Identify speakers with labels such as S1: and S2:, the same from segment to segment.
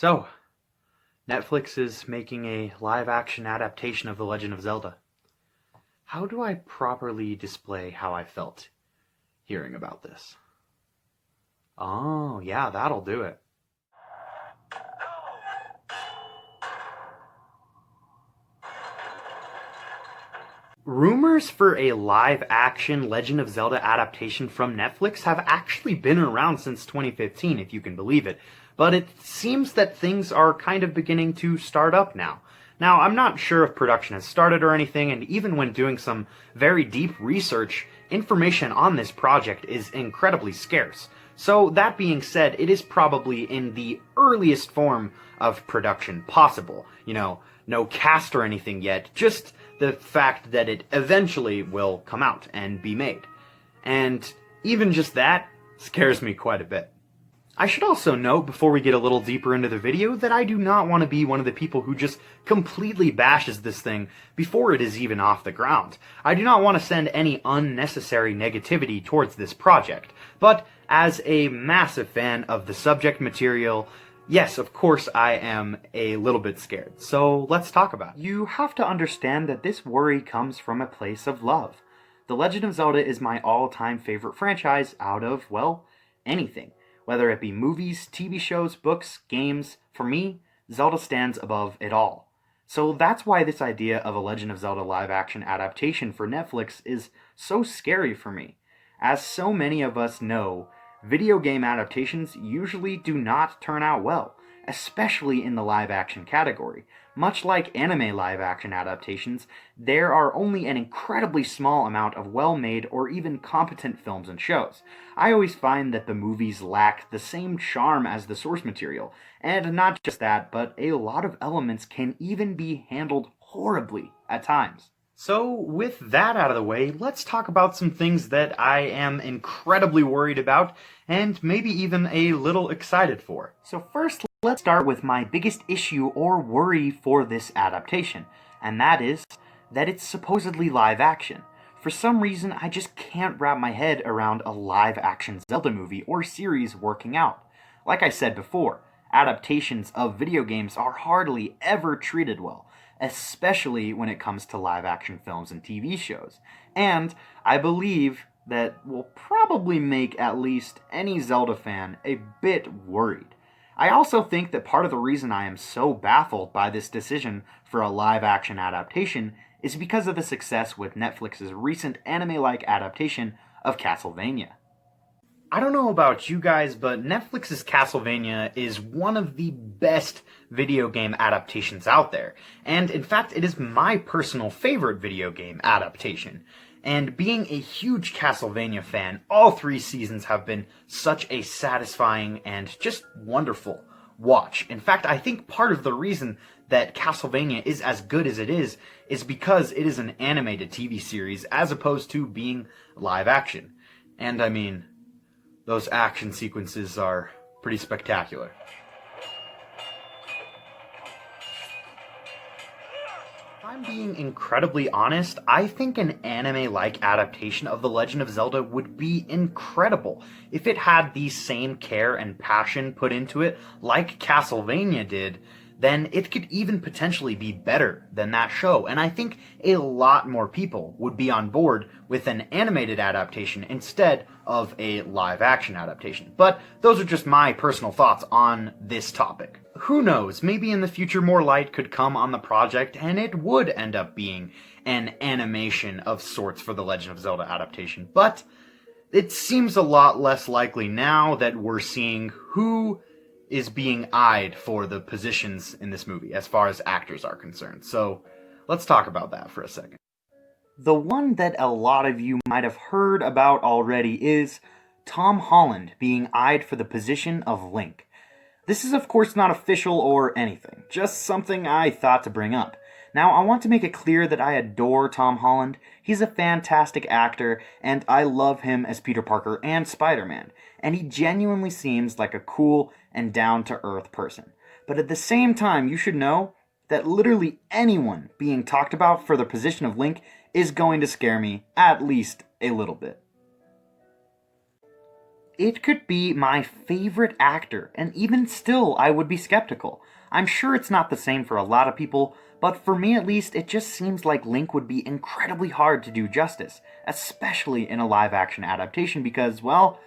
S1: So, Netflix is making a live-action adaptation of The Legend of Zelda. How do I properly display how I felt hearing about this? Oh, yeah, that'll do it. Rumors for a live-action Legend of Zelda adaptation from Netflix have actually been around since 2015, if you can believe it, but it seems that things are kind of beginning to start up now. Now, I'm not sure if production has started or anything, and even when doing some very deep research, information on this project is incredibly scarce. So, that being said, it is probably in the earliest form of production possible. No cast or anything yet, just the fact that it eventually will come out and be made. And even just that scares me quite a bit. I should also note, before we get a little deeper into the video, that I do not want to be one of the people who just completely bashes this thing before it is even off the ground. I do not want to send any unnecessary negativity towards this project, but as a massive fan of the subject material, yes, of course I am a little bit scared, so let's talk about it. You have to understand that this worry comes from a place of love. The Legend of Zelda is my all-time favorite franchise out of, well, anything. Whether it be movies, TV shows, books, games, for me, Zelda stands above it all. So that's why this idea of a Legend of Zelda live-action adaptation for Netflix is so scary for me. As so many of us know, video game adaptations usually do not turn out well, especially in the live-action category. Much like anime live-action adaptations, there are only an incredibly small amount of well-made or even competent films and shows. I always find that the movies lack the same charm as the source material, and not just that, but a lot of elements can even be handled horribly at times. So, with that out of the way, let's talk about some things that I am incredibly worried about, and maybe even a little excited for. So first, let's start with my biggest issue or worry for this adaptation, and that is that it's supposedly live action. For some reason, I just can't wrap my head around a live-action Zelda movie or series working out. Like I said before, adaptations of video games are hardly ever treated well, especially when it comes to live-action films and TV shows. And I believe that will probably make at least any Zelda fan a bit worried. I also think that part of the reason I am so baffled by this decision for a live-action adaptation is because of the success with Netflix's recent anime-like adaptation of Castlevania. I don't know about you guys, but Netflix's Castlevania is one of the best video game adaptations out there. And in fact, it is my personal favorite video game adaptation. And being a huge Castlevania fan, all 3 seasons have been such a satisfying and just wonderful watch. In fact, I think part of the reason that Castlevania is as good as it is because it is an animated TV series as opposed to being live action. And I mean, those action sequences are pretty spectacular. If I'm being incredibly honest, I think an anime-like adaptation of The Legend of Zelda would be incredible if it had the same care and passion put into it like Castlevania did. Then it could even potentially be better than that show, and I think a lot more people would be on board with an animated adaptation instead of a live-action adaptation. But those are just my personal thoughts on this topic. Who knows, maybe in the future more light could come on the project and it would end up being an animation of sorts for the Legend of Zelda adaptation, but it seems a lot less likely now that we're seeing who is being eyed for the positions in this movie as far as actors are concerned. So let's talk about that for a second. The one that a lot of you might have heard about already is Tom Holland being eyed for the position of Link. This is of course not official or anything, just something I thought to bring up. Now, I want to make it clear that I adore Tom Holland. He's a fantastic actor, and I love him as Peter Parker and Spider-Man, and he genuinely seems like a cool and down-to-earth person. But at the same time, you should know that literally anyone being talked about for the position of Link is going to scare me at least a little bit. It could be my favorite actor, and even still, I would be skeptical. I'm sure it's not the same for a lot of people, but for me at least, it just seems like Link would be incredibly hard to do justice, especially in a live action adaptation because, well,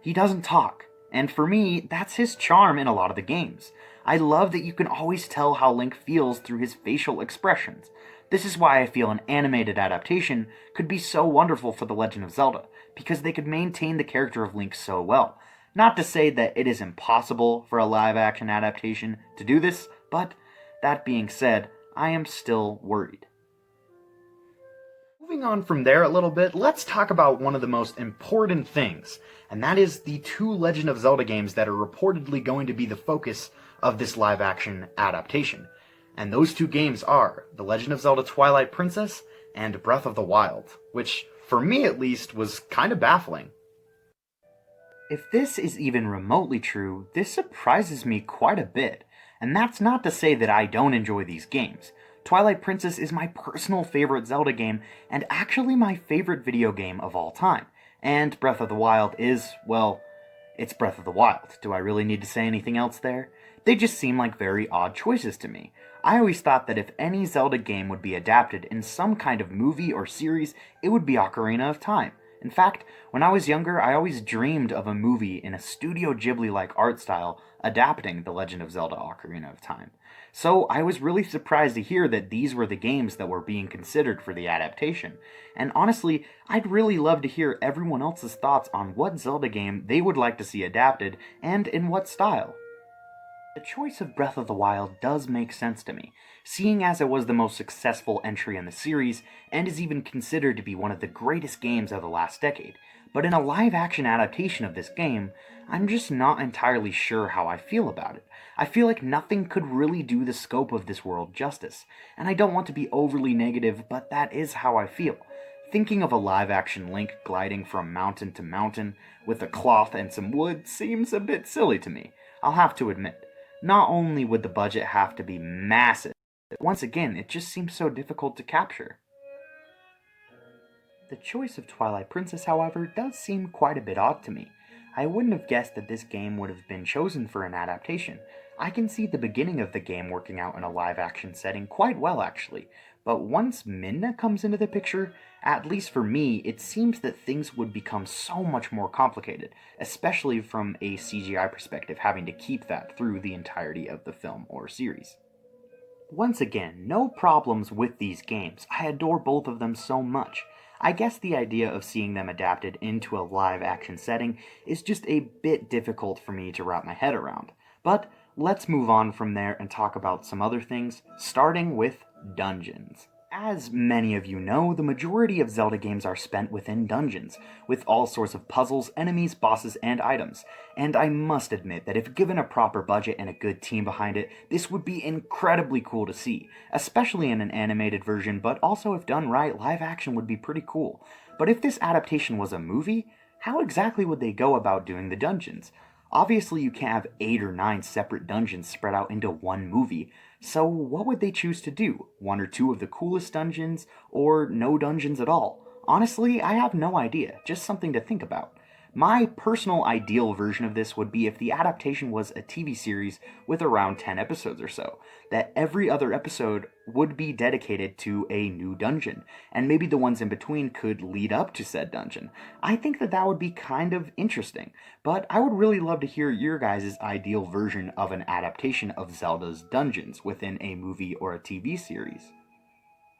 S1: he doesn't talk. And for me, that's his charm in a lot of the games. I love that you can always tell how Link feels through his facial expressions. This is why I feel an animated adaptation could be so wonderful for The Legend of Zelda, because they could maintain the character of Link so well. Not to say that it is impossible for a live action adaptation to do this, but that being said, I am still worried. Moving on from there a little bit, let's talk about one of the most important things, and that is the two Legend of Zelda games that are reportedly going to be the focus of this live-action adaptation. And those two games are The Legend of Zelda Twilight Princess and Breath of the Wild, which, for me at least, was kind of baffling. If this is even remotely true, this surprises me quite a bit, and that's not to say that I don't enjoy these games. Twilight Princess is my personal favorite Zelda game, and actually my favorite video game of all time. And Breath of the Wild is, well, it's Breath of the Wild. Do I really need to say anything else there? They just seem like very odd choices to me. I always thought that if any Zelda game would be adapted in some kind of movie or series, it would be Ocarina of Time. In fact, when I was younger, I always dreamed of a movie in a Studio Ghibli-like art style adapting The Legend of Zelda Ocarina of Time. So I was really surprised to hear that these were the games that were being considered for the adaptation. And honestly, I'd really love to hear everyone else's thoughts on what Zelda game they would like to see adapted and in what style. The choice of Breath of the Wild does make sense to me, seeing as it was the most successful entry in the series and is even considered to be one of the greatest games of the last decade. But in a live-action adaptation of this game, I'm just not entirely sure how I feel about it. I feel like nothing could really do the scope of this world justice, and I don't want to be overly negative, but that is how I feel. Thinking of a live-action Link gliding from mountain to mountain with a cloth and some wood seems a bit silly to me, I'll have to admit. Not only would the budget have to be massive, but once again, it just seems so difficult to capture. The choice of Twilight Princess, however, does seem quite a bit odd to me. I wouldn't have guessed that this game would have been chosen for an adaptation. I can see the beginning of the game working out in a live-action setting quite well, actually, but once Midna comes into the picture, at least for me, it seems that things would become so much more complicated, especially from a CGI perspective, having to keep that through the entirety of the film or series. Once again, no problems with these games. I adore both of them so much. I guess the idea of seeing them adapted into a live-action setting is just a bit difficult for me to wrap my head around. But let's move on from there and talk about some other things, starting with dungeons. As many of you know, the majority of Zelda games are spent within dungeons, with all sorts of puzzles, enemies, bosses, and items. And I must admit that if given a proper budget and a good team behind it, this would be incredibly cool to see, especially in an animated version, but also if done right, live action would be pretty cool. But if this adaptation was a movie, how exactly would they go about doing the dungeons? Obviously, you can't have 8 or 9 separate dungeons spread out into one movie, so what would they choose to do? One or two of the coolest dungeons, or no dungeons at all? Honestly, I have no idea, just something to think about. My personal ideal version of this would be if the adaptation was a TV series with around 10 episodes or so, that every other episode would be dedicated to a new dungeon, and maybe the ones in between could lead up to said dungeon. I think that that would be kind of interesting, but I would really love to hear your guys' ideal version of an adaptation of Zelda's dungeons within a movie or a TV series.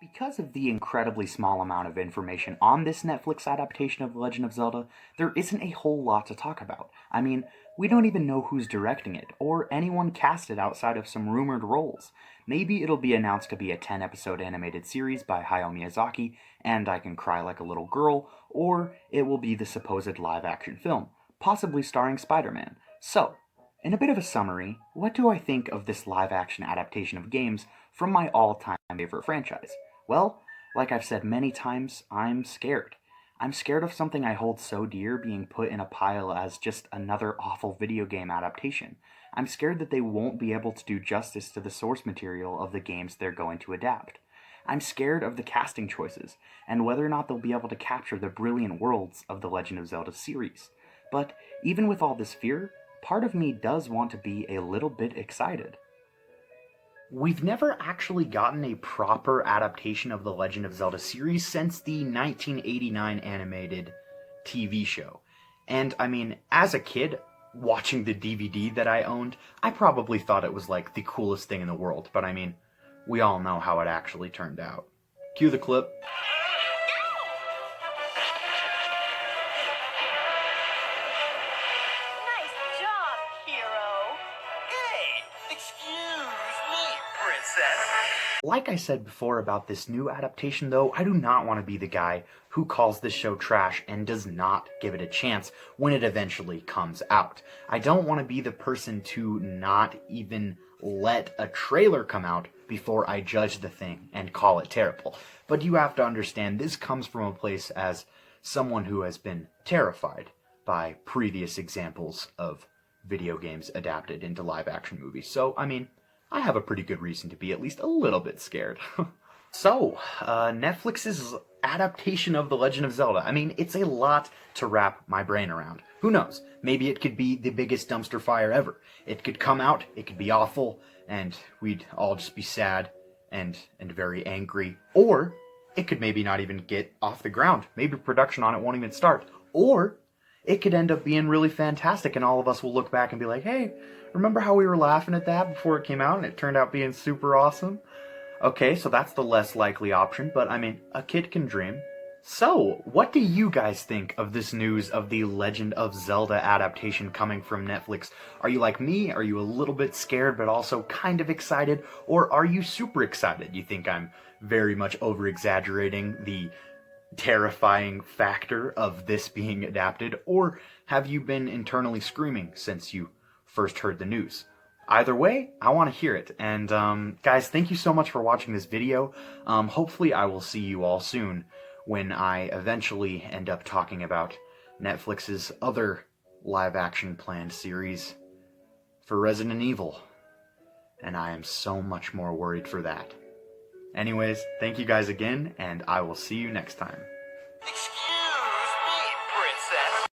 S1: Because of the incredibly small amount of information on this Netflix adaptation of The Legend of Zelda, there isn't a whole lot to talk about. I mean, we don't even know who's directing it, or anyone casted outside of some rumored roles. Maybe it'll be announced to be a 10-episode animated series by Hayao Miyazaki, and I Can Cry Like a Little Girl, or it will be the supposed live-action film, possibly starring Spider-Man. So, in a bit of a summary, what do I think of this live-action adaptation of games from my all-time favorite franchise? Well, like I've said many times, I'm scared. I'm scared of something I hold so dear being put in a pile as just another awful video game adaptation. I'm scared that they won't be able to do justice to the source material of the games they're going to adapt. I'm scared of the casting choices, and whether or not they'll be able to capture the brilliant worlds of the Legend of Zelda series. But even with all this fear, part of me does want to be a little bit excited. We've never actually gotten a proper adaptation of the Legend of Zelda series since the 1989 animated TV show. And I mean, as a kid, watching the DVD that I owned, I probably thought it was like the coolest thing in the world, but I mean, we all know how it actually turned out. Cue the clip.
S2: Nice job, hero.
S3: Hey, excuse me, princess.
S1: Like I said before about this new adaptation though, I do not want to be the guy who calls this show trash and does not give it a chance when it eventually comes out. I don't want to be the person to not even let a trailer come out before I judge the thing and call it terrible. But you have to understand, this comes from a place as someone who has been terrified by previous examples of video games adapted into live action movies. So, I mean, I have a pretty good reason to be at least a little bit scared. So, Netflix's adaptation of The Legend of Zelda. I mean, it's a lot to wrap my brain around. Who knows? Maybe it could be the biggest dumpster fire ever. It could come out, it could be awful, and we'd all just be sad and very angry. Or it could maybe not even get off the ground. Maybe production on it won't even start. Or it could end up being really fantastic and all of us will look back and be like, hey, remember how we were laughing at that before it came out and it turned out being super awesome? Okay, so that's the less likely option, but I mean, a kid can dream. So, what do you guys think of this news of the Legend of Zelda adaptation coming from Netflix? Are you like me? Are you a little bit scared but also kind of excited? Or are you super excited? You think I'm very much over-exaggerating the terrifying factor of this being adapted? Or have you been internally screaming since you first heard the news? Either way, I want to hear it. And guys, thank you so much for watching this video. Hopefully I will see you all soon when I eventually end up talking about Netflix's other live-action planned series for Resident Evil. And I am so much more worried for that. Anyways, thank you guys again, and I will see you next time.